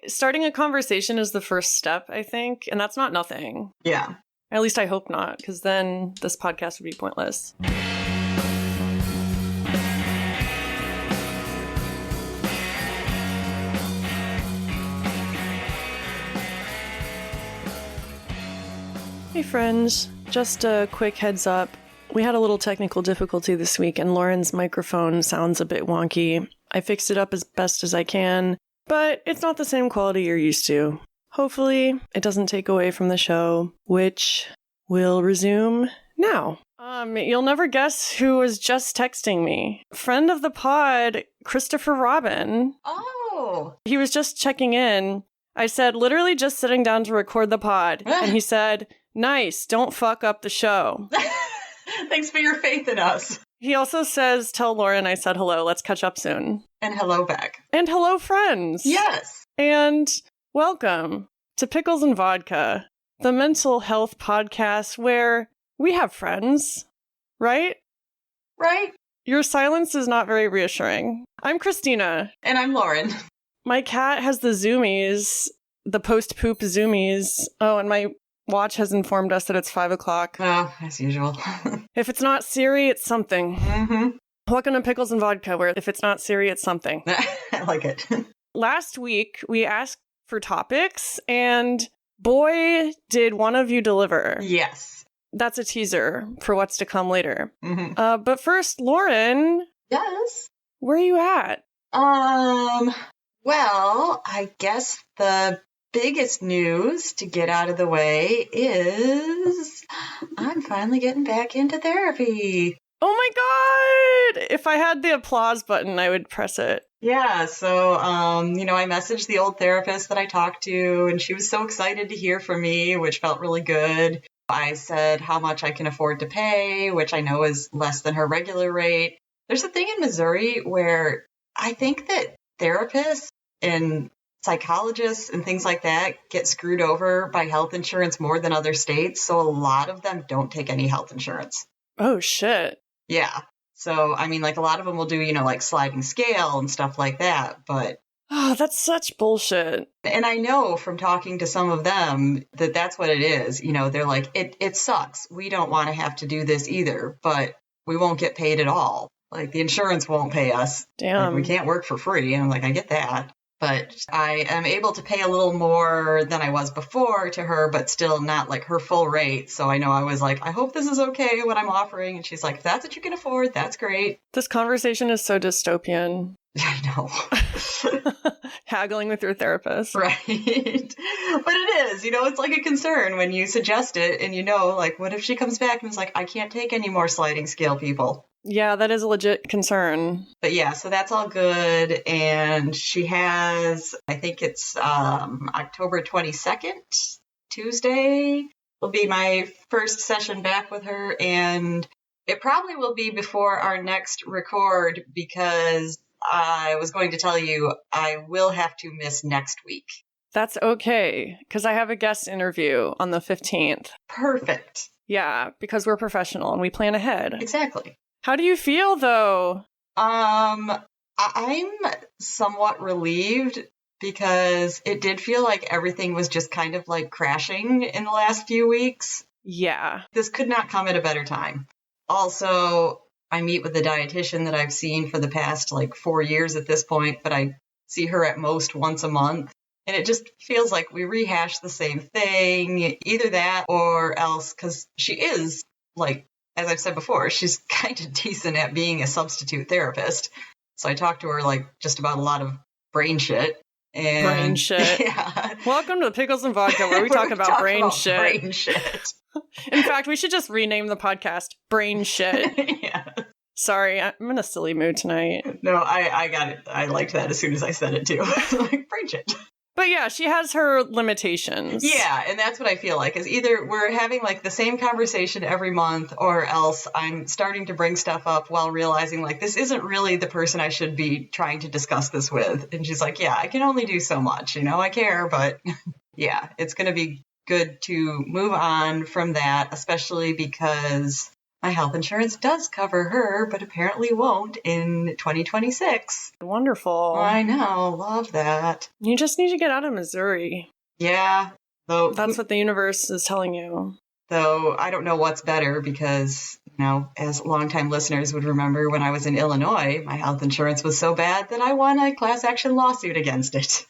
starting a conversation is the first step, I think. And that's not nothing. Yeah. At least I hope not, because then this podcast would be pointless. Hey friends, just a quick heads up. We had a little technical difficulty this week and Lauren's microphone sounds a bit wonky. I fixed it up as best as I can, but it's not the same quality you're used to. Hopefully, it doesn't take away from the show, which will resume now. You'll never guess who was just texting me. Friend of the pod, Christopher Robin. Oh. He was just checking in. I said, literally just sitting down to record the pod. And he said, nice, don't fuck up the show. Thanks for your faith in us. He also says, tell Lauren I said hello. Let's catch up soon. And hello back. And hello, friends. Yes. And welcome to Pickles and Vodka, the mental health podcast where we have friends, right? Right. Your silence is not very reassuring. I'm Christina. And I'm Lauren. My cat has the zoomies, the post-poop zoomies. Oh, and my watch has informed us that it's 5 o'clock. Oh, as usual. If it's not Siri, it's something. Mm-hmm. Welcome to Pickles and Vodka, where if it's not Siri, it's something. I like it. Last week, we asked for topics, and boy, did one of you deliver. Yes. That's a teaser for what's to come later. Mm-hmm. But first, Lauren. Yes. Where are you at? Well, I guess the biggest news to get out of the way is I'm finally getting back into therapy. Oh my God! If I had the applause button, I would press it. Yeah, so, I messaged the old therapist that I talked to, and she was so excited to hear from me, which felt really good. I said how much I can afford to pay, which I know is less than her regular rate. There's a thing in Missouri where I think that therapists and psychologists and things like that get screwed over by health insurance more than other states, so a lot of them don't take any health insurance. Oh, shit. Yeah. So, a lot of them will do, sliding scale and stuff like that, but... Oh, that's such bullshit. And I know from talking to some of them that that's what it is. They're like, it sucks. We don't want to have to do this either, but we won't get paid at all. Like, the insurance won't pay us. Damn. We can't work for free. And I'm like, I get that. But I am able to pay a little more than I was before to her, but still not like her full rate. So I know I was like, I hope this is okay, what I'm offering. And she's like, if that's what you can afford, that's great. This conversation is so dystopian. I know. Haggling with your therapist. Right. But it is, it's like a concern when you suggest it and what if she comes back and is like, I can't take any more sliding scale people. Yeah, that is a legit concern. But yeah, so that's all good. And she has, I think it's October 22nd, Tuesday, will be my first session back with her. And it probably will be before our next record because I was going to tell you I will have to miss next week. That's okay, because I have a guest interview on the 15th. Perfect. Yeah, because we're professional and we plan ahead. Exactly. How do you feel, though? I'm somewhat relieved because it did feel like everything was just kind of like crashing in the last few weeks. Yeah. This could not come at a better time. Also, I meet with a dietitian that I've seen for the past 4 years at this point, but I see her at most once a month. And it just feels like we rehash the same thing, either that or else, because she is, as I've said before, she's kind of decent at being a substitute therapist. So I talked to her just about a lot of brain shit. Brain shit. Yeah. Welcome to Pickles and Vodka, where we talk about brain shit. Brain shit. In fact, we should just rename the podcast Brain Shit. Yeah. Sorry, I'm in a silly mood tonight. No, I got it. I liked that as soon as I said it too. Brain shit. But yeah, she has her limitations. Yeah, and that's what I feel like, is either we're having the same conversation every month, or else I'm starting to bring stuff up while realizing this isn't really the person I should be trying to discuss this with. And she's like, yeah, I can only do so much, I care, but yeah, it's going to be good to move on from that, especially because my health insurance does cover her, but apparently won't in 2026. Wonderful. I know. Love that. You just need to get out of Missouri. Yeah. That's what the universe is telling you. Though I don't know what's better because, as longtime listeners would remember, when I was in Illinois, my health insurance was so bad that I won a class action lawsuit against it.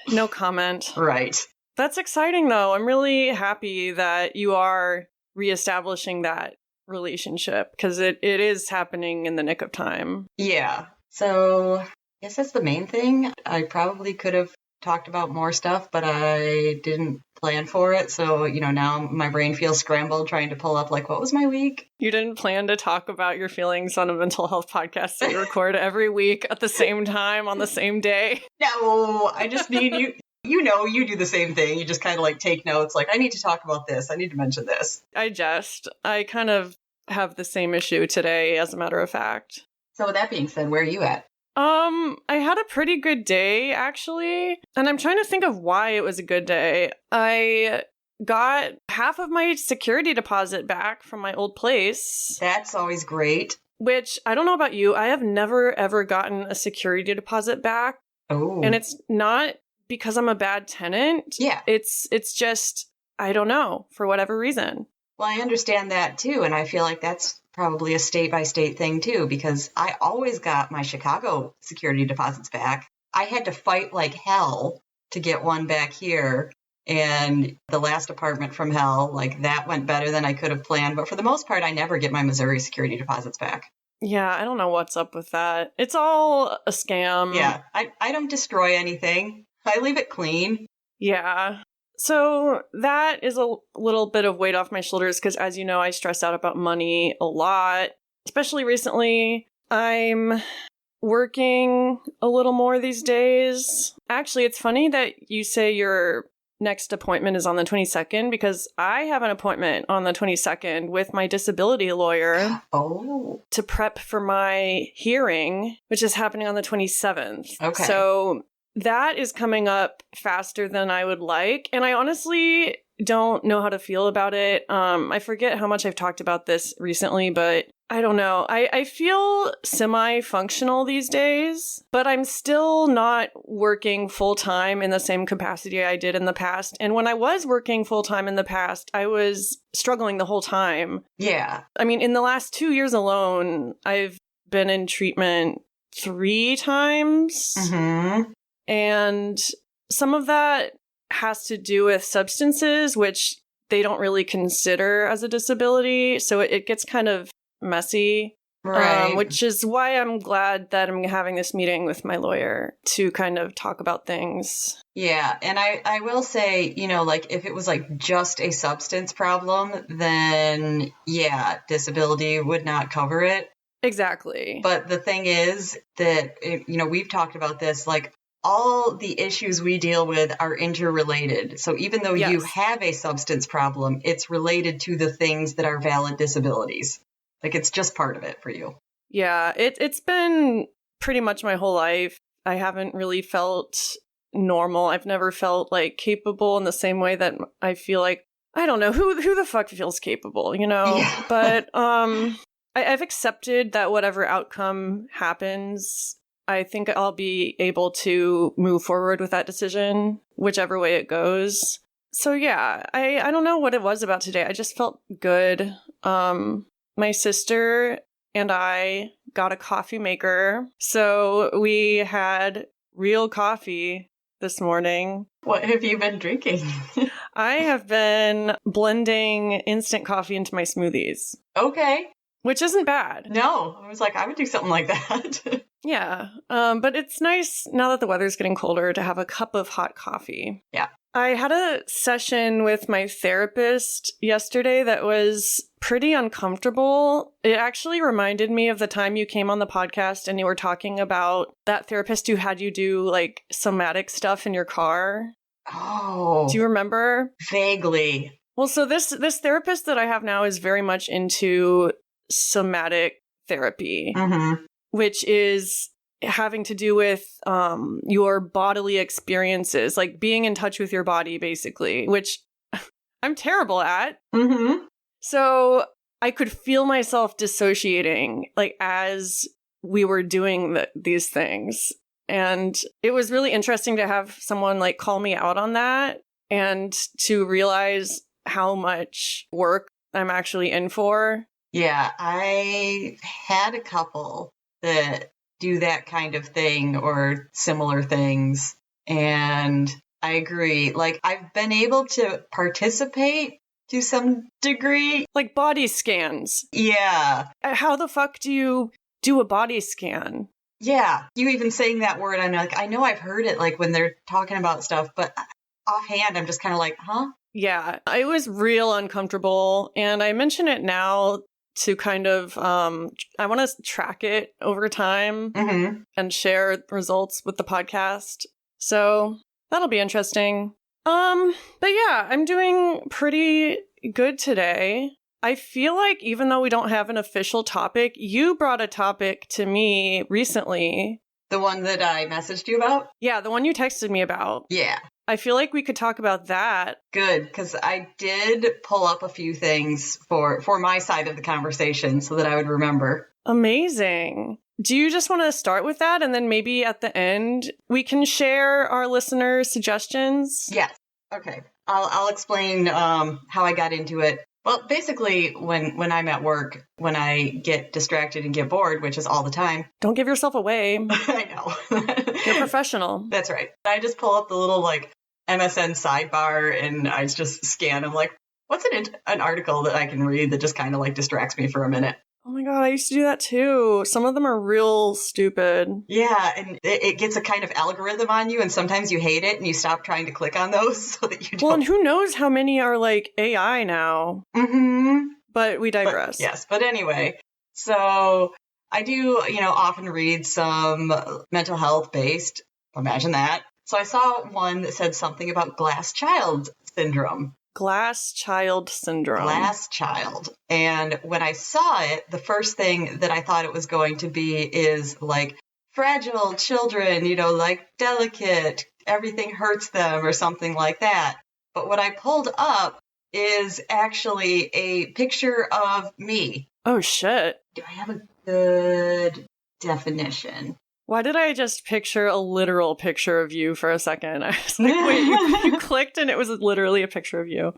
No comment. Right. That's exciting, though. I'm really happy that you are reestablishing that relationship because it is happening in the nick of time. Yeah. So I guess that's the main thing. I probably could have talked about more stuff, but I didn't plan for it. So, now my brain feels scrambled trying to pull up, what was my week? You didn't plan to talk about your feelings on a mental health podcast that you record every week at the same time on the same day? No, I just need you. You do the same thing. You just kind of take notes. I need to talk about this. I need to mention this. I kind of have the same issue today, as a matter of fact. So with that being said, where are you at? I had a pretty good day, actually. And I'm trying to think of why it was a good day. I got half of my security deposit back from my old place. That's always great. Which, I don't know about you, I have never, ever gotten a security deposit back. Oh. And it's not because I'm a bad tenant. Yeah. It's just, I don't know, for whatever reason. Well, I understand that too. And I feel like that's probably a state by state thing too, because I always got my Chicago security deposits back. I had to fight like hell to get one back here. And the last apartment from hell, that went better than I could have planned. But for the most part, I never get my Missouri security deposits back. Yeah, I don't know what's up with that. It's all a scam. Yeah, I don't destroy anything. I leave it clean. Yeah. So that is a little bit of weight off my shoulders because, as you know, I stress out about money a lot, especially recently. I'm working a little more these days. Actually, it's funny that you say your next appointment is on the 22nd because I have an appointment on the 22nd with my disability lawyer to prep for my hearing, which is happening on the 27th. Okay. So that is coming up faster than I would like. And I honestly don't know how to feel about it. I forget how much I've talked about this recently, but I don't know. I feel semi-functional these days, but I'm still not working full-time in the same capacity I did in the past. And when I was working full-time in the past, I was struggling the whole time. Yeah. I mean, in the last 2 years alone, I've been in treatment 3 times. Mm-hmm. And some of that has to do with substances, which they don't really consider as a disability. So it gets kind of messy, right? Which is why I'm glad that I'm having this meeting with my lawyer to kind of talk about things. Yeah. And I will say, if it was just a substance problem, then yeah, disability would not cover it. Exactly. But the thing is that, we've talked about this, all the issues we deal with are interrelated. So even though you have a substance problem, it's related to the things that are valid disabilities. It's just part of it for you. Yeah, it's been pretty much my whole life. I haven't really felt normal. I've never felt capable in the same way that I feel I don't know, who the fuck feels capable, Yeah. But I've accepted that whatever outcome happens, I think I'll be able to move forward with that decision, whichever way it goes. So yeah, I don't know what it was about today. I just felt good. My sister and I got a coffee maker. So we had real coffee this morning. What have you been drinking? I have been blending instant coffee into my smoothies. Okay. Which isn't bad. No, I was I would do something like that. Yeah, but it's nice now that the weather's getting colder to have a cup of hot coffee. Yeah. I had a session with my therapist yesterday that was pretty uncomfortable. It actually reminded me of the time you came on the podcast and you were talking about that therapist who had you do somatic stuff in your car. Oh. Do you remember? Vaguely. Well, so this therapist that I have now is very much into somatic therapy. Mm-hmm. Which is having to do with your bodily experiences, being in touch with your body, basically, which I'm terrible at. Mm-hmm. So I could feel myself dissociating, like, as we were doing these things. And it was really interesting to have someone like call me out on that and to realize how much work I'm actually in for. Yeah, I had a couple that do that kind of thing or similar things. And I agree. Like, I've been able to participate to some degree. Like body scans. Yeah. How the fuck do you do a body scan? Yeah. You even saying that word, I'm like, I know I've heard it like when they're talking about stuff, but offhand, I'm just kind of like, huh? Yeah, it was real uncomfortable. And I mention it now to kind of, I want to track it over time and share results with the podcast. So that'll be interesting. But yeah, I'm doing pretty good today. I feel like even though we don't have an official topic, you brought a topic to me recently. The one that I messaged you about? Yeah, the one you texted me about. Yeah. I feel like we could talk about that. Good, because I did pull up a few things for my side of the conversation so that I would remember. Amazing. Do you just want to start with that? And then maybe at the end, we can share our listeners' suggestions? Yes. Okay. I'll explain how I got into it. Well, basically, when I'm at work, when I get distracted and get bored, which is all the time. Don't give yourself away. I know. You're professional. That's right. I just pull up the little like MSN sidebar and I just scan. I'm like, what's an article that I can read that just kind of like distracts me for a minute? Oh my God, I used to do that too. Some of them are real stupid. Yeah, and it gets a kind of algorithm on you, and sometimes you hate it and you stop trying to click on those so that you don't. Well, and who knows how many are like AI now? But we digress. But anyway, so I do, often read some mental health based. Imagine that. So I saw one that said something about glass child syndrome. Glass child syndrome. Glass child. And when I saw it, the first thing that I thought it was going to be is like fragile children, like delicate, everything hurts them or something like that. But what I pulled up is actually a picture of me. Oh, shit. Do I have a good definition? Why did I just picture a literal picture of you for a second? I was like, wait, you clicked and it was literally a picture of you.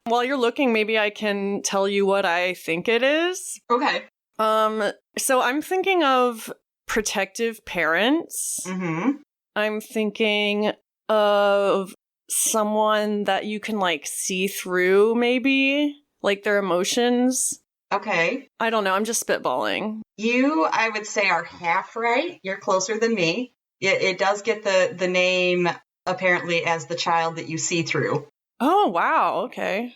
While you're looking, maybe I can tell you what I think it is. Okay. So I'm thinking of protective parents. I'm thinking of someone that you can like see through, maybe, like their emotions. Okay. I don't know. I'm just spitballing. You, I would say, are half right. You're closer than me. It does get the name apparently as the child that you see through. Oh, wow. Okay.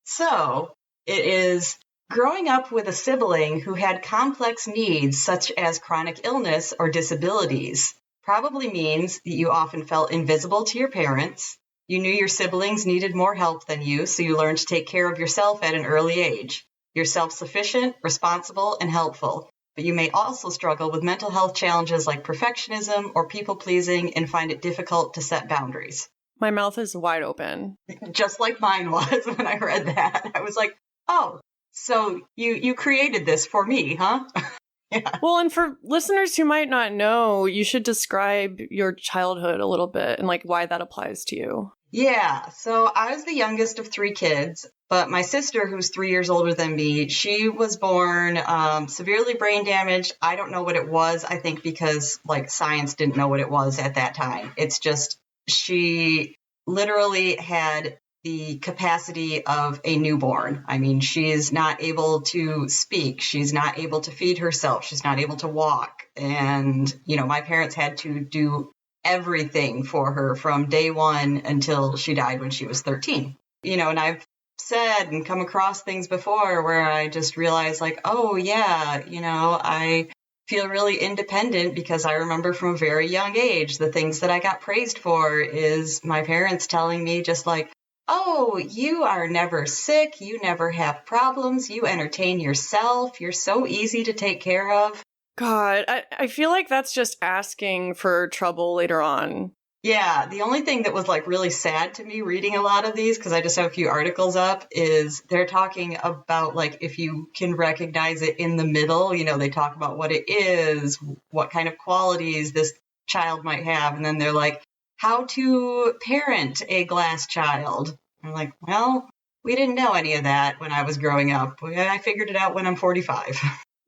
So it is growing up with a sibling who had complex needs such as chronic illness or disabilities probably means that you often felt invisible to your parents. You knew your siblings needed more help than you, so you learned to take care of yourself at an early age. You're self-sufficient, responsible, and helpful, but you may also struggle with mental health challenges like perfectionism or people-pleasing and find it difficult to set boundaries. My mouth is wide open. Just like mine was when I read that. I was like, oh, so you created this for me, huh? Yeah. Well, and for listeners who might not know, you should describe your childhood a little bit and like why that applies to you. Yeah, so I was the youngest of 3 kids, but my sister, who's 3 years older than me, she was born severely brain damaged. I don't know what it was, I think because like science didn't know what it was at that time. It's just she literally had the capacity of a newborn. I mean, she is not able to speak. She's not able to feed herself. She's not able to walk. And, my parents had to do everything for her from day one until she died when she was 13. And I've said and come across things before where I just realized like, oh yeah, I feel really independent because I remember from a very young age, the things that I got praised for is my parents telling me just like, oh, you are never sick. You never have problems. You entertain yourself. You're so easy to take care of. God, I feel like that's just asking for trouble later on. Yeah, the only thing that was like really sad to me reading a lot of these, because I just have a few articles up, is they're talking about like if you can recognize it in the middle, they talk about what it is, what kind of qualities this child might have. And then they're like, how to parent a glass child. I'm like, well, we didn't know any of that when I was growing up. I figured it out when I'm 45.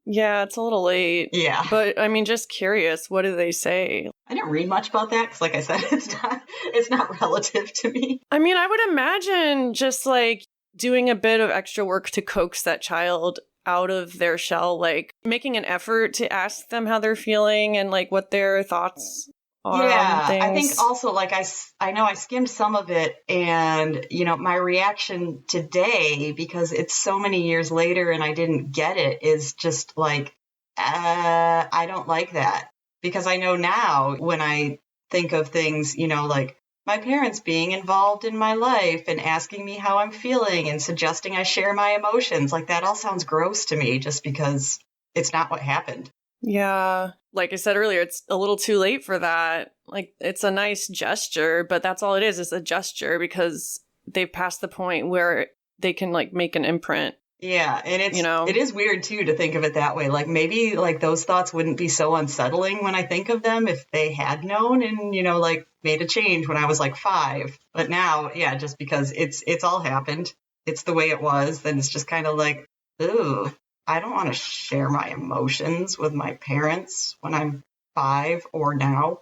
Yeah, it's a little late. Yeah. But I mean, just curious, what do they say? I didn't read much about that because, like I said, it's not relative to me. I mean, I would imagine just like doing a bit of extra work to coax that child out of their shell, like making an effort to ask them how they're feeling and like what their thoughts are on things. I think also like I know I skimmed some of it, and my reaction today, because it's so many years later and I didn't get it, is just like I don't like that, because I know now when I think of things, like my parents being involved in my life and asking me how I'm feeling and suggesting I share my emotions, like that all sounds gross to me just because it's not what happened. Yeah. Like I said earlier, it's a little too late for that. Like, it's a nice gesture, but that's all it is a gesture, because they've passed the point where they can like make an imprint. Yeah, and it is weird too to think of it that way. Like maybe like those thoughts wouldn't be so unsettling when I think of them if they had known and like made a change when I was like 5. But now, yeah, just because it's all happened, it's the way it was, then it's just kind of like, ooh, I don't want to share my emotions with my parents when I'm 5 or now.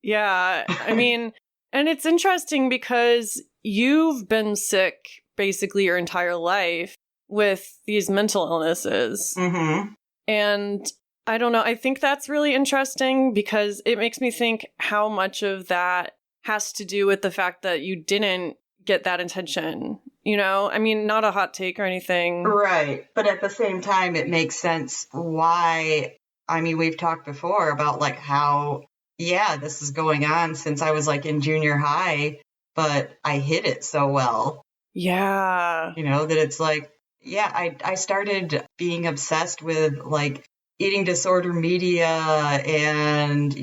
Yeah, I mean, and it's interesting because you've been sick basically your entire life with these mental illnesses. Mm-hmm. And I don't know, I think that's really interesting because it makes me think how much of that has to do with the fact that you didn't get that attention. I mean, not a hot take or anything. Right. But at the same time, it makes sense why. I mean, we've talked before about like how, yeah, this is going on since I was like in junior high, but I hid it so well. Yeah. That it's like, yeah, I started being obsessed with like eating disorder media and,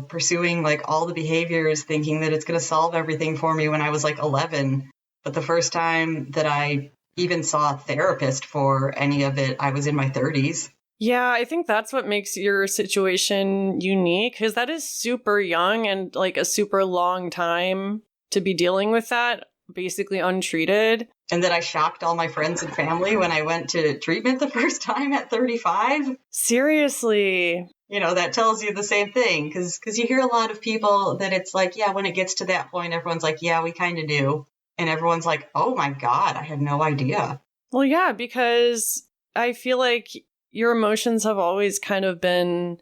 pursuing like all the behaviors, thinking that it's going to solve everything for me when I was like 11. But the first time that I even saw a therapist for any of it, I was in my 30s. Yeah, I think that's what makes your situation unique, because that is super young and like a super long time to be dealing with that, basically untreated. And that I shocked all my friends and family when I went to treatment the first time at 35. Seriously. That tells you the same thing, because you hear a lot of people that it's like, yeah, when it gets to that point, everyone's like, yeah, we kind of knew. And everyone's like, oh my God, I had no idea. Well, yeah, because I feel like your emotions have always kind of been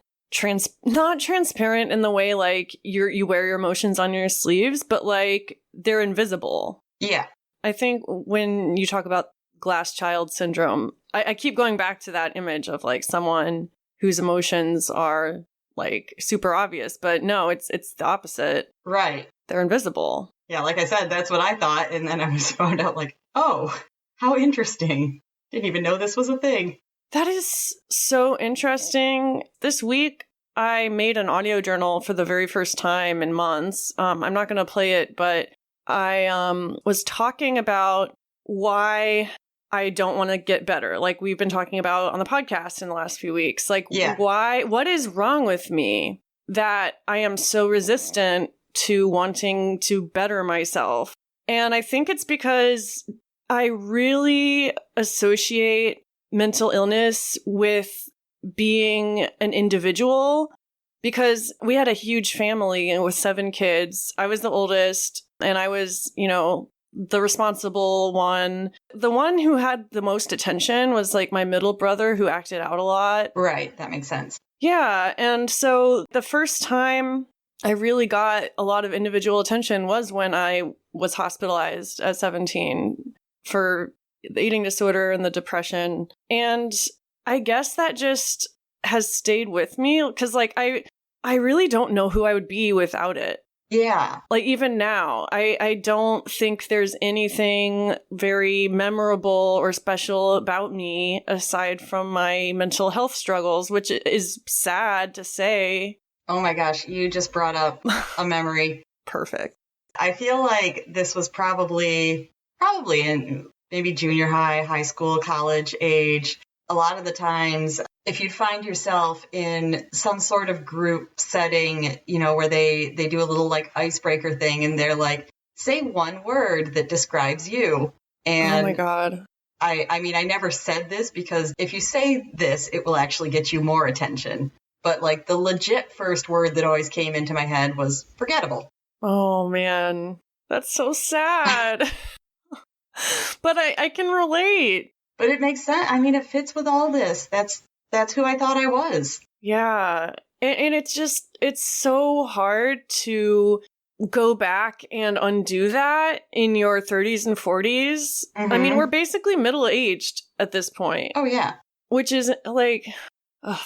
not transparent in the way like you wear your emotions on your sleeves, but like they're invisible. Yeah. I think when you talk about glass child syndrome, I keep going back to that image of like someone whose emotions are like super obvious, but no, it's the opposite. Right. They're invisible. Yeah, like I said, that's what I thought. And then I was found out like, oh, how interesting. Didn't even know this was a thing. That is so interesting. This week, I made an audio journal for the very first time in months. I'm not going to play it, but I was talking about why I don't want to get better. Like we've been talking about on the podcast in the last few weeks. Like, what is wrong with me that I am so resistant to wanting to better myself? And I think it's because I really associate mental illness with being an individual, because we had a huge family with 7 kids. I was the oldest and I was, the responsible one. The one who had the most attention was like my middle brother, who acted out a lot. Right. That makes sense. Yeah. And so the first time I really got a lot of individual attention was when I was hospitalized at 17 for the eating disorder and the depression. And I guess that just has stayed with me, because like I really don't know who I would be without it. Yeah. Like even now, I don't think there's anything very memorable or special about me aside from my mental health struggles, which is sad to say. Oh my gosh, you just brought up a memory. perfect. I feel like this was probably in maybe junior high, high school, college age. A lot of the times, if you find yourself in some sort of group setting, where they do a little like icebreaker thing and they're like, say one word that describes you. And oh my God. I mean, I never said this because if you say this, it will actually get you more attention. But like the legit first word that always came into my head was forgettable. Oh man, that's so sad. But I can relate. But it makes sense. I mean, it fits with all this. That's who I thought I was. Yeah. And it's so hard to go back and undo that in your 30s and 40s. Mm-hmm. I mean, we're basically middle-aged at this point. Oh, yeah. Which is like,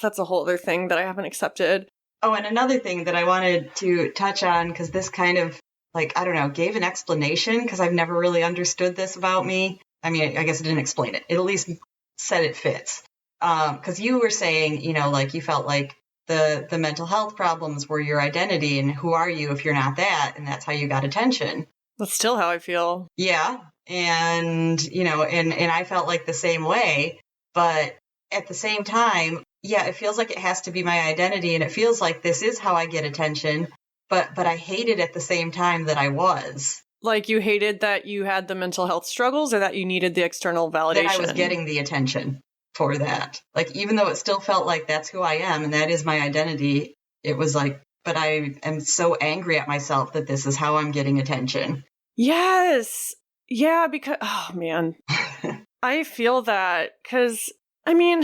that's a whole other thing that I haven't accepted. Oh, and another thing that I wanted to touch on, because this kind of, like, I don't know, gave an explanation, because I've never really understood this about me. I mean, I guess it didn't explain it. It at least said it fits. Because you were saying, like you felt like the mental health problems were your identity, and who are you if you're not that? And that's how you got attention. That's still how I feel. Yeah. And, and I felt like the same way. But at the same time, yeah, it feels like it has to be my identity, and it feels like this is how I get attention. But I hated at the same time that I was. Like you hated that you had the mental health struggles, or that you needed the external validation? That I was getting the attention for that. Like, even though it still felt like that's who I am and that is my identity, it was like, but I am so angry at myself that this is how I'm getting attention. Yes. Yeah, because, oh man, I feel that because, I mean,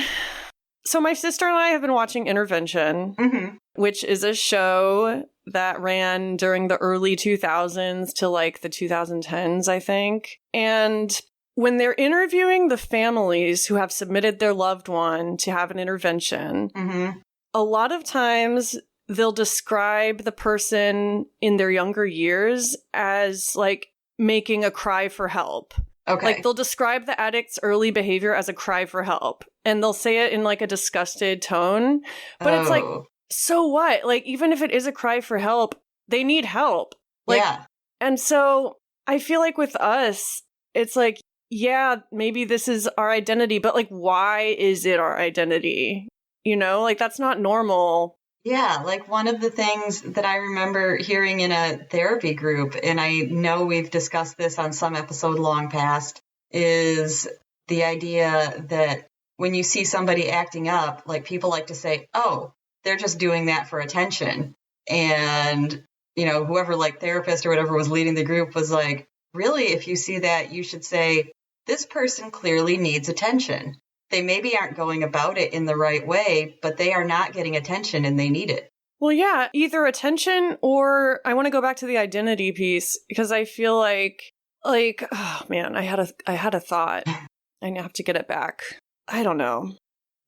so my sister and I have been watching Intervention, Mm-hmm. which is a show that ran during the early 2000s to like the 2010s, I think. And when they're interviewing the families who have submitted their loved one to have an intervention, Mm-hmm. a lot of times they'll describe the person in their younger years as like making a cry for help. Okay. Like they'll describe the addict's early behavior as a cry for help, and they'll say it in like a disgusted tone. But it's like, so what? Like, even if it is a cry for help, they need help. Like, yeah. And so I feel like with us, it's like, yeah, maybe this is our identity, but like, why is it our identity? Like that's not normal. Yeah, like one of the things that I remember hearing in a therapy group, and I know we've discussed this on some episode long past, is the idea that when you see somebody acting up, like people like to say, oh, they're just doing that for attention. And, whoever like therapist or whatever was leading the group was like, really, if you see that, you should say, this person clearly needs attention. They maybe aren't going about it in the right way, but they are not getting attention and they need it. Well, yeah, either attention or I want to go back to the identity piece because I feel like, oh man, I had a thought. I have to get it back. I don't know.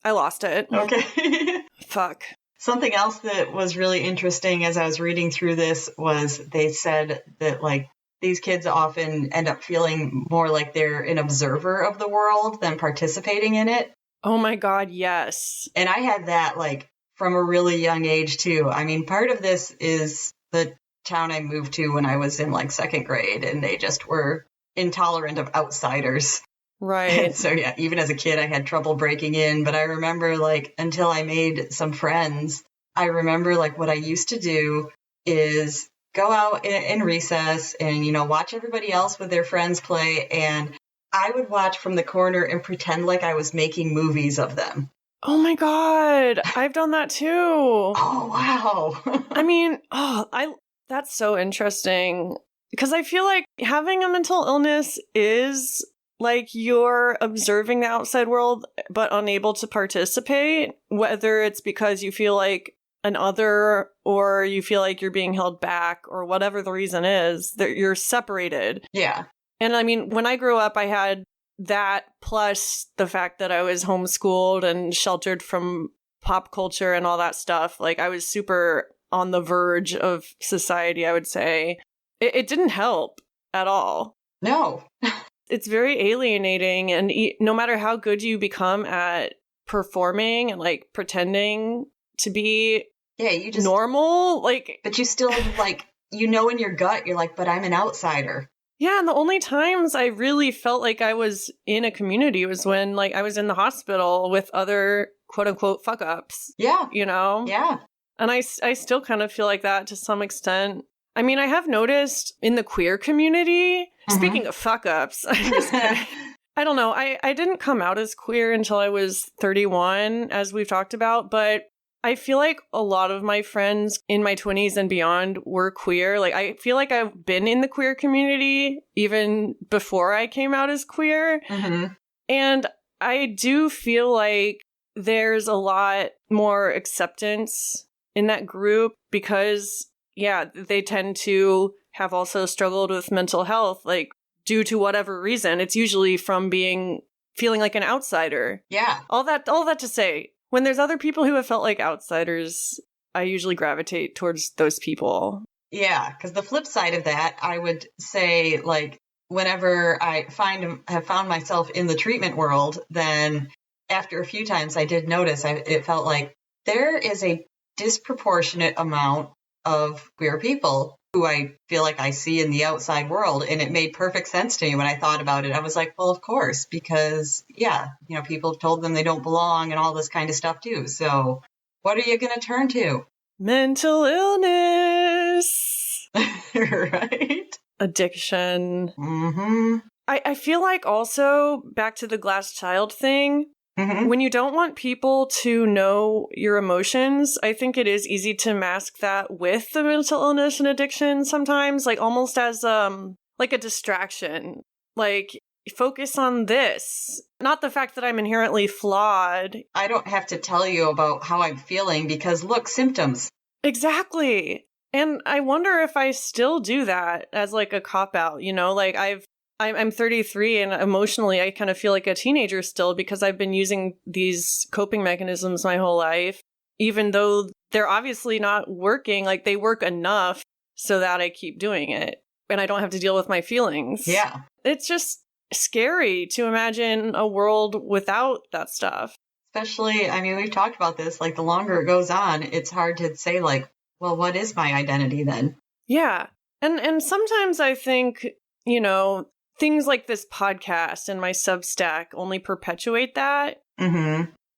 I lost it. Okay. Fuck. Something else that was really interesting as I was reading through this was they said that like these kids often end up feeling more like they're an observer of the world than participating in it. Oh my God, yes. And I had that like from a really young age too. I mean, part of this is the town I moved to when I was in like second grade, and they just were intolerant of outsiders. Right. And so yeah, even as a kid, I had trouble breaking in. But I remember like until I made some friends, I remember like what I used to do is go out in recess and, watch everybody else with their friends play. And I would watch from the corner and pretend like I was making movies of them. Oh my God. I've done that too. Oh, wow. I mean, that's so interesting because I feel like having a mental illness is like you're observing the outside world, but unable to participate, whether it's because you feel like an other or you feel like you're being held back or whatever the reason is, that you're separated. Yeah. And I mean, when I grew up, I had that plus the fact that I was homeschooled and sheltered from pop culture and all that stuff. Like I was super on the verge of society, I would say. It didn't help at all. No. It's very alienating. And no matter how good you become at performing and like pretending to be you just normal, like, but you still like you know in your gut, you're like, but I'm an outsider. Yeah, and the only times I really felt like I was in a community was when like I was in the hospital with other quote unquote fuck ups. Yeah. You know? Yeah. And I still kind of feel like that to some extent. I mean, I have noticed in the queer community, speaking of fuck ups, I'm just kidding. I don't know. I didn't come out as queer until I was 31, as we've talked about, but I feel like a lot of my friends in my 20s and beyond were queer. Like, I feel like I've been in the queer community even before I came out as queer. And I do feel like there's a lot more acceptance in that group because, yeah, they tend to have also struggled with mental health, like, due to whatever reason. It's usually from feeling like an outsider. Yeah. All that to say, when there's other people who have felt like outsiders, I usually gravitate towards those people. Yeah, because the flip side of that, I would say, like, whenever I have found myself in the treatment world, then after a few times I did notice it felt like there is a disproportionate amount of queer people who I feel like I see in the outside world. And it made perfect sense to me when I thought about it. I was like, well, of course, because, yeah, people have told them they don't belong and all this kind of stuff too. So what are you going to turn to? Mental illness. Right? Addiction. I feel like also, back to the glass child thing, when you don't want people to know your emotions, I think it is easy to mask that with the mental illness and addiction sometimes, like almost as like a distraction. Like, focus on this. Not the fact that I'm inherently flawed. I don't have to tell you about how I'm feeling because, look, symptoms. Exactly. And I wonder if I still do that as like a cop-out, like I'm 33 and emotionally I kind of feel like a teenager still because I've been using these coping mechanisms my whole life, even though they're obviously not working. Like, they work enough so that I keep doing it and I don't have to deal with my feelings. Yeah. It's just scary to imagine a world without that stuff. Especially, I mean, we've talked about this, like the longer it goes on, it's hard to say like, well, what is my identity then? Yeah. And sometimes I think, things like this podcast and my Substack only perpetuate that.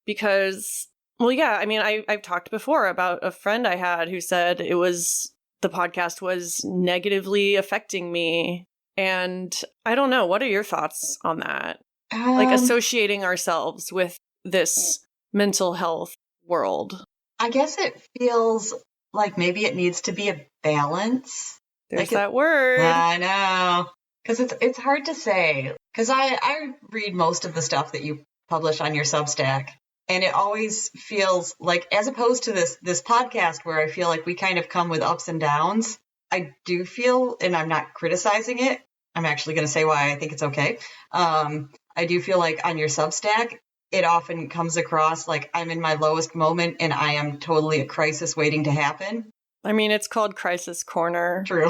Because, well, yeah, I mean, I've talked before about a friend I had who said the podcast was negatively affecting me. And I don't know. What are your thoughts on that? Like associating ourselves with this mental health world. I guess it feels like maybe it needs to be a balance. There's that word. I know. Because it's hard to say. Because I read most of the stuff that you publish on your Substack. And it always feels like, as opposed to this podcast where I feel like we kind of come with ups and downs, I do feel, and I'm not criticizing it, I'm actually going to say why I think it's okay. I do feel like on your Substack, it often comes across like I'm in my lowest moment and I am totally a crisis waiting to happen. I mean, it's called Crisis Corner. True.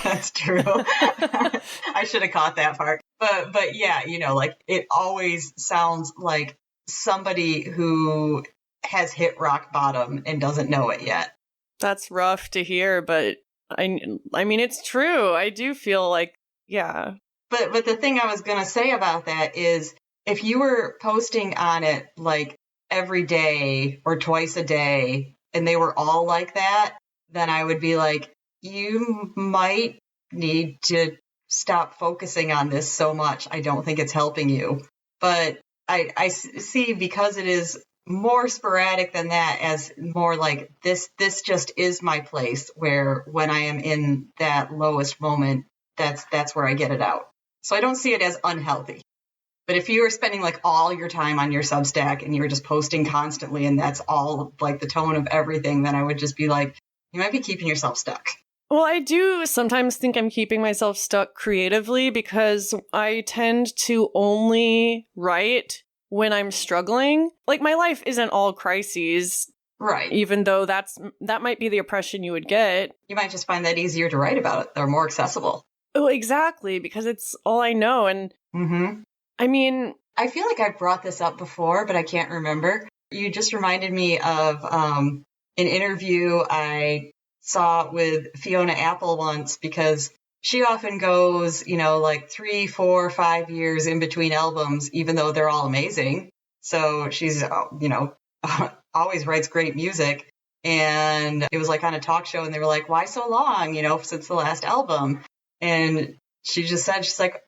That's true. I should have caught that part. But yeah, like it always sounds like somebody who has hit rock bottom and doesn't know it yet. That's rough to hear, but I mean, it's true. I do feel like, yeah. But the thing I was going to say about that is if you were posting on it like every day or twice a day and they were all like that, then I would be like, you might need to stop focusing on this so much. I don't think it's helping you. But I see, because it is more sporadic than that, as more like this just is my place where when I am in that lowest moment, that's where I get it out. So I don't see it as unhealthy. But if you were spending like all your time on your Substack and you were just posting constantly and that's all like the tone of everything, then I would just be like, you might be keeping yourself stuck. Well, I do sometimes think I'm keeping myself stuck creatively because I tend to only write when I'm struggling. Like, my life isn't all crises. Right. Even though that might be the impression you would get. You might just find that easier to write about it. They're more accessible. Oh, exactly. Because it's all I know. And I mean, I feel like I've brought this up before, but I can't remember. You just reminded me of an interview I saw it with Fiona Apple once because she often goes, like 3, 4, 5 years in between albums, even though they're all amazing. So she's, always writes great music. And it was like on a talk show and they were like, why so long, since the last album? And she just said, she's like,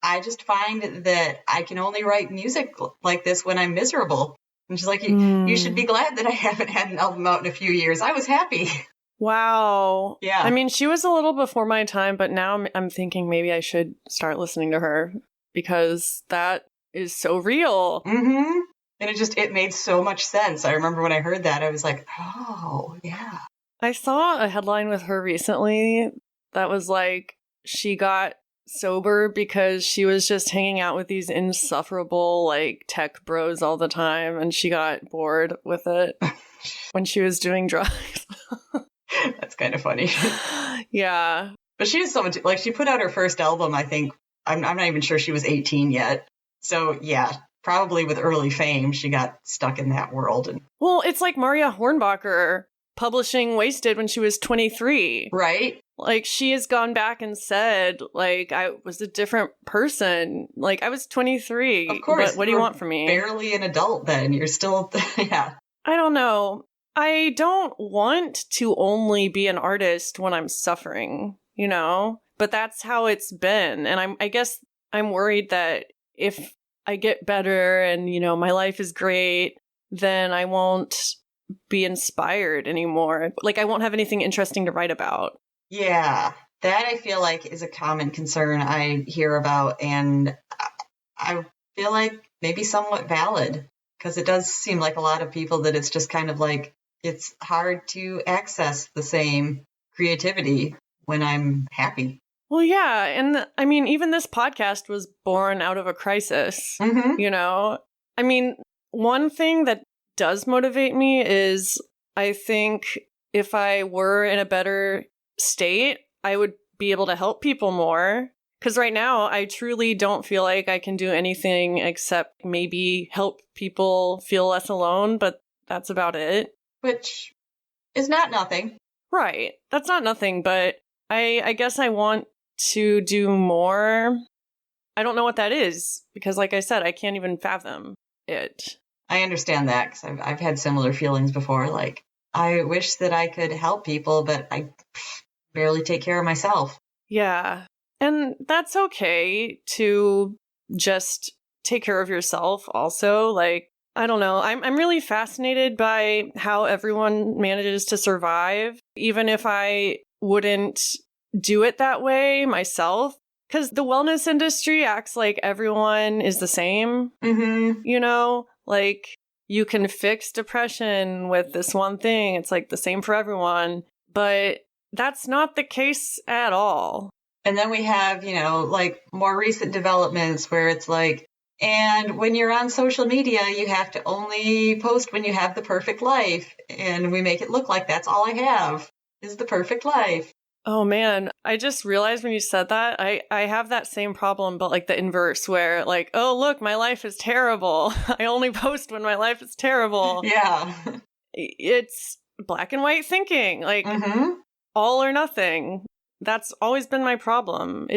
I just find that I can only write music like this when I'm miserable. And she's like, you should be glad that I haven't had an album out in a few years. I was happy. Wow. Yeah. I mean, she was a little before my time, but now I'm thinking maybe I should start listening to her because that is so real. Mm-hmm. And it made so much sense. I remember when I heard that, I was like, oh, yeah. I saw a headline with her recently that was like, she got sober because she was just hanging out with these insufferable, like, tech bros all the time, and she got bored with it when she was doing drugs. That's kind of funny. Yeah. But she is so much, like, she put out her first album, I think, I'm not even sure she was 18 yet. So, yeah. Probably with early fame, she got stuck in that world. Well, it's like Maria Hornbacher publishing Wasted when she was 23. Right? Like, she has gone back and said, like, I was a different person. Like, I was 23. Of course. But what do you want from me? Barely an adult then. You're still, yeah. I don't know. I don't want to only be an artist when I'm suffering, But that's how it's been. And I guess I'm worried that if I get better and, my life is great, then I won't be inspired anymore. Like, I won't have anything interesting to write about. Yeah, that I feel like is a common concern I hear about. And I feel like maybe somewhat valid because it does seem like a lot of people that it's just kind of like it's hard to access the same creativity when I'm happy. Well, yeah. And I mean, even this podcast was born out of a crisis, I mean, one thing that does motivate me is I think if I were in a better state, I would be able to help people more. Because right now, I truly don't feel like I can do anything except maybe help people feel less alone, but that's about it. Which is not nothing. Right. That's not nothing, but I guess I want to do more. I don't know what that is because, like I said, I can't even fathom it. I understand that because I've had similar feelings before. Like, I wish that I could help people, but I barely take care of myself. Yeah. And that's okay to just take care of yourself also. Like, I don't know. I'm really fascinated by how everyone manages to survive, even if I wouldn't do it that way myself, because the wellness industry acts like everyone is the same. Like you can fix depression with this one thing. It's like the same for everyone, but that's not the case at all. And then we have, like more recent developments where it's like, and when you're on social media, you have to only post when you have the perfect life. And we make it look like that's all I have is the perfect life. Oh man, I just realized when you said that, I have that same problem, but like the inverse where like, oh look, my life is terrible. I only post when my life is terrible. Yeah. It's black and white thinking, like all or nothing. That's always been my problem.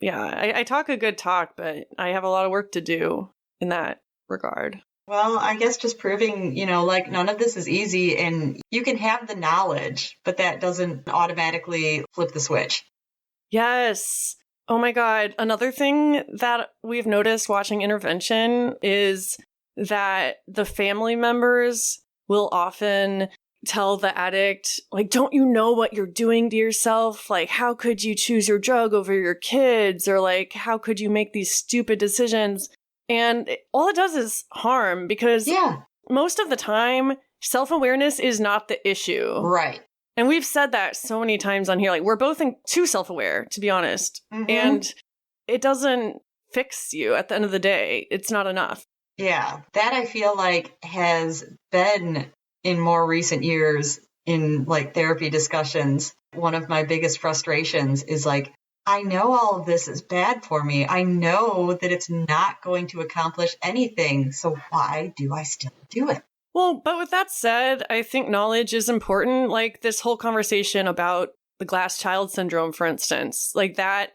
I talk a good talk, but I have a lot of work to do in that regard. Well, I guess just proving, like none of this is easy and you can have the knowledge, but that doesn't automatically flip the switch. Yes. Oh my God. Another thing that we've noticed watching Intervention is that the family members will often tell the addict, like, don't you know what you're doing to yourself? Like, how could you choose your drug over your kids? Or like, how could you make these stupid decisions? And all it does is harm because most of the time, self-awareness is not the issue. Right. And we've said that so many times on here. Like, we're both too self-aware, to be honest. And it doesn't fix you at the end of the day. It's not enough. Yeah. That I feel like has been in more recent years in like therapy discussions. One of my biggest frustrations is like, I know all of this is bad for me. I know that it's not going to accomplish anything. So why do I still do it? Well, but with that said, I think knowledge is important. Like this whole conversation about the glass child syndrome, for instance, like that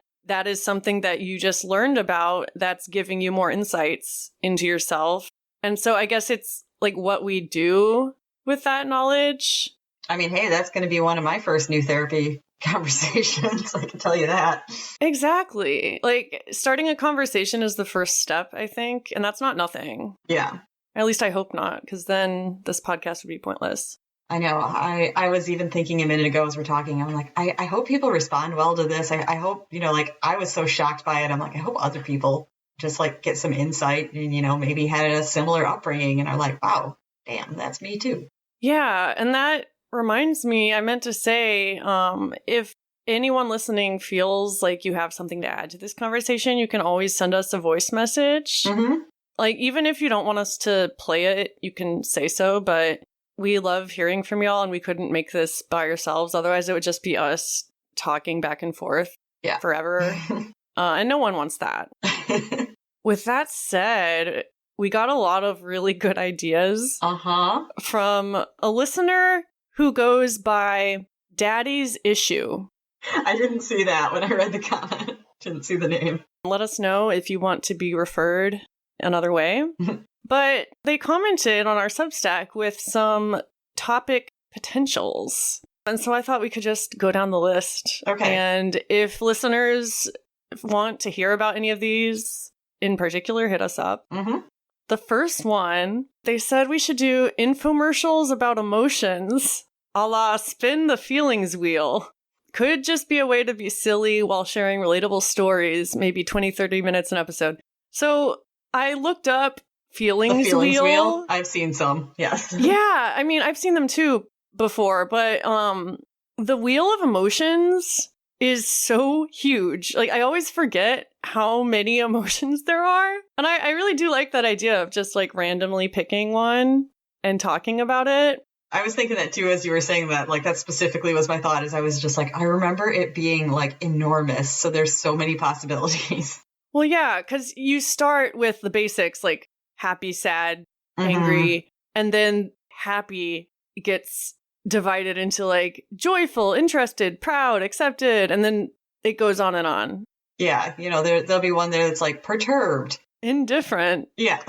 is something that you just learned about that's giving you more insights into yourself. And so I guess it's like what we do with that knowledge. I mean, hey, that's going to be one of my first new therapy conversations. I can tell you that. Exactly. Like starting a conversation is the first step, I think. And that's not nothing. Yeah. At least I hope not, because then this podcast would be pointless. I know. I was even thinking a minute ago as we're talking, I'm like, I hope people respond well to this. I hope, like I was so shocked by it. I'm like, I hope other people just like get some insight and, maybe had a similar upbringing and are like, wow, damn, that's me too. Yeah. And that reminds me, I meant to say, if anyone listening feels like you have something to add to this conversation, you can always send us a voice message. Mm-hmm. Like, even if you don't want us to play it, you can say so, but we love hearing from y'all and we couldn't make this by ourselves. Otherwise, it would just be us talking back and forth forever. And no one wants that. With that said, we got a lot of really good ideas from a listener who goes by Daddy's Issue. I didn't see that when I read the comment. Didn't see the name. Let us know if you want to be referred another way. But they commented on our Substack with some topic potentials. And so I thought we could just go down the list. Okay. And if listeners want to hear about any of these in particular, hit us up. Mm-hmm. The first one, they said we should do infomercials about emotions, a la spin the feelings wheel. Could just be a way to be silly while sharing relatable stories, maybe 20, 30 minutes an episode. So I looked up Feelings Wheel. I've seen some, yes. Yeah, I mean, I've seen them too before, but the Wheel of Emotions is so huge. Like, I always forget how many emotions there are. And I really do like that idea of just like randomly picking one and talking about it. I was thinking that too as you were saying that. Like, that specifically was my thought, as I was just like, I remember it being like enormous. So there's so many possibilities. Well, yeah, because you start with the basics like happy, sad, angry, and then happy gets divided into like joyful, interested, proud, accepted, and then it goes on and on. Yeah, there'll be one there that's like perturbed. Indifferent. Yeah.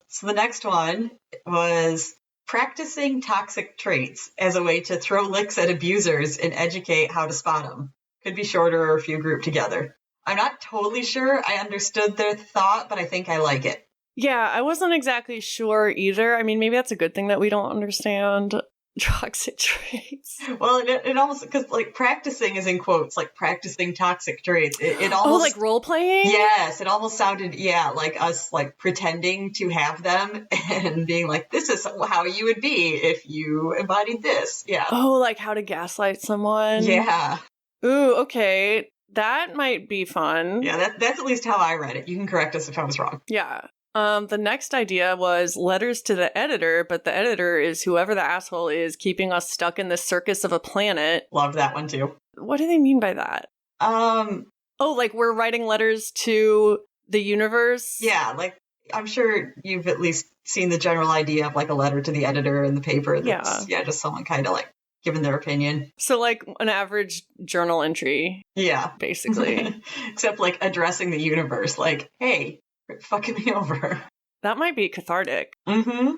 So the next one was practicing toxic traits as a way to throw licks at abusers and educate how to spot them. Could be shorter or a few grouped together. I'm not totally sure I understood their thought, but I think I like it. Yeah, I wasn't exactly sure either. I mean, maybe that's a good thing that we don't understand toxic traits. Well, it almost, because like practicing is in quotes, like practicing toxic traits. It almost, like role playing? Yes, it almost sounded, like us like pretending to have them and being like, this is how you would be if you embodied this. Yeah. Oh, like how to gaslight someone? Yeah. Ooh, okay. That might be fun. Yeah, that's at least how I read it. You can correct us if I was wrong. Yeah. The next idea was letters to the editor, but the editor is whoever the asshole is keeping us stuck in the circus of a planet. Loved that one too. What do they mean by that? Like we're writing letters to the universe? Yeah, like I'm sure you've at least seen the general idea of like a letter to the editor in the paper. That's, just someone kind of like giving their opinion. So like an average journal entry. Yeah. Basically. Except like addressing the universe, like, hey, quit fucking me over. That might be cathartic. Mm-hmm.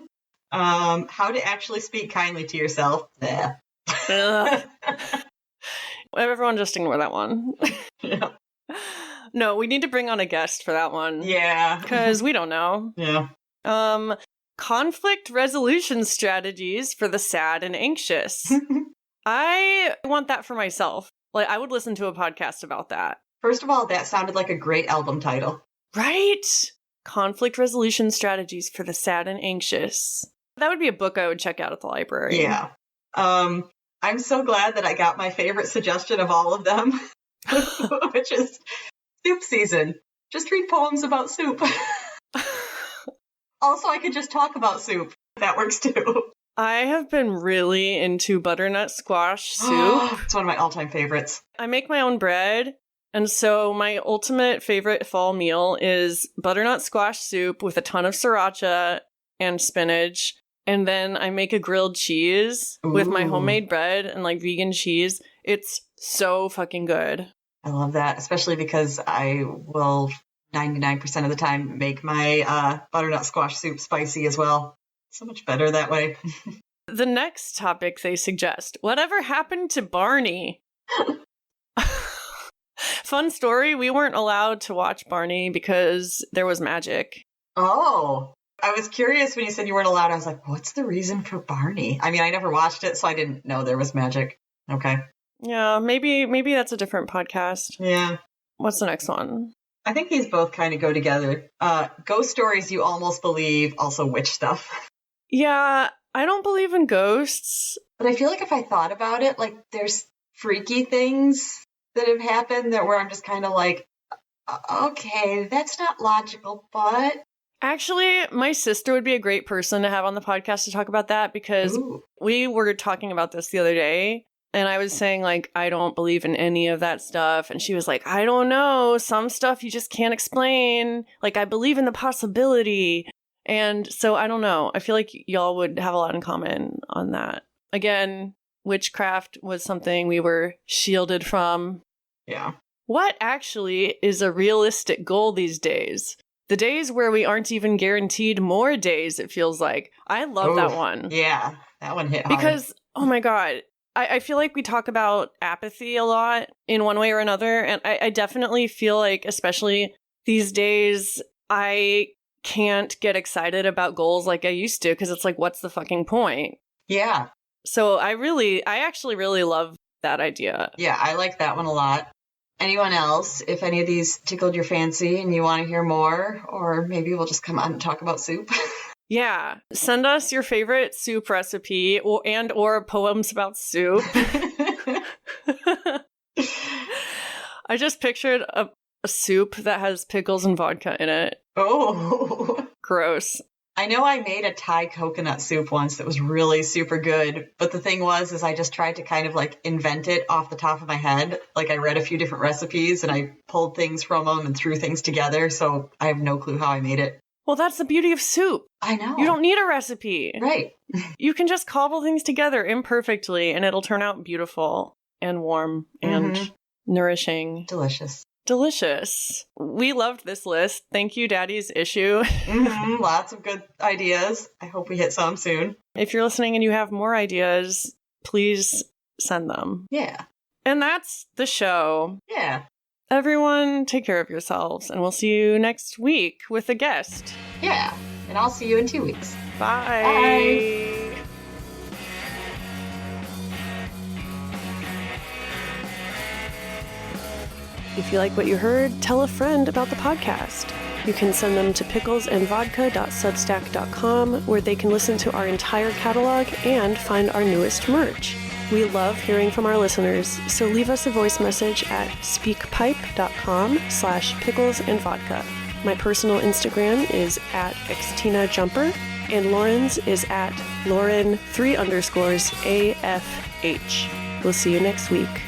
How to actually speak kindly to yourself. Everyone just ignore that one. Yeah. No, we need to bring on a guest for that one. Yeah. Because we don't know. Yeah. Conflict resolution strategies for the sad and anxious. I want that for myself. Like, I would listen to a podcast about that. First of all, that sounded like a great album title. Right? Conflict resolution strategies for the sad and anxious. That would be a book I would check out at the library. Yeah. I'm so glad that I got my favorite suggestion of all of them, which is soup season. Just read poems about soup. Also, I could just talk about soup. That works too. I have been really into butternut squash soup. It's one of my all-time favorites. I make my own bread. And so my ultimate favorite fall meal is butternut squash soup with a ton of sriracha and spinach and then I make a grilled cheese with my Ooh. homemade bread and like vegan cheese. It's so fucking good. I love that, especially because I will 99% of the time make my butternut squash soup spicy as well. So much better that way. The next topic they suggest, whatever happened to Barney? Fun story, we weren't allowed to watch Barney because there was magic. Oh, I was curious when you said you weren't allowed. I was like, what's the reason for Barney? I mean, I never watched it, so I didn't know there was magic. Okay. Yeah, maybe that's a different podcast. Yeah. What's the next one? I think these both kind of go together. Ghost stories you almost believe, also witch stuff. Yeah, I don't believe in ghosts. But I feel like if I thought about it, like there's freaky things that have happened that where I'm just kind of like, okay, that's not logical, but... Actually, my sister would be a great person to have on the podcast to talk about that because we were talking about this the other day and I was saying like, I don't believe in any of that stuff. And she was like, I don't know. Some stuff you just can't explain. Like, I believe in the possibility. And so I don't know. I feel like y'all would have a lot in common on that. Again, witchcraft was something we were shielded from. Yeah. What actually is a realistic goal these days? The days where we aren't even guaranteed more days, it feels like. I love that one. Yeah, that one hit hard. Because, oh my God, I feel like we talk about apathy a lot in one way or another. And I definitely feel like, especially these days, I can't get excited about goals like I used to because it's like, what's the fucking point? Yeah. So I actually really love that idea. Yeah, I like that one a lot. Anyone else, if any of these tickled your fancy and you want to hear more, or maybe we'll just come on and talk about soup. Yeah. Send us your favorite soup recipe or poems about soup. I just pictured a soup that has pickles and vodka in it. Oh. Gross. I know I made a Thai coconut soup once that was really super good, but the thing is I just tried to kind of like invent it off the top of my head. Like I read a few different recipes and I pulled things from them and threw things together, so I have no clue how I made it. Well, that's the beauty of soup. I know. You don't need a recipe. Right. You can just cobble things together imperfectly and it'll turn out beautiful and warm and nourishing. Delicious. We loved this list. Thank you, Daddy's Issue. Lots of good ideas. I hope we hit some soon. If you're listening and you have more ideas, please send them. Yeah. And that's the show. Yeah. Everyone, take care of yourselves, and we'll see you next week with a guest. Yeah. And I'll see you in 2 weeks. Bye. Bye. If you like what you heard, tell a friend about the podcast. You can send them to picklesandvodka.substack.com, where they can listen to our entire catalog and find our newest merch. We love hearing from our listeners, so leave us a voice message at speakpipe.com/picklesandvodka. My personal Instagram is at xtinajumper, and Lauren's is at Lauren3_AFH. We'll see you next week.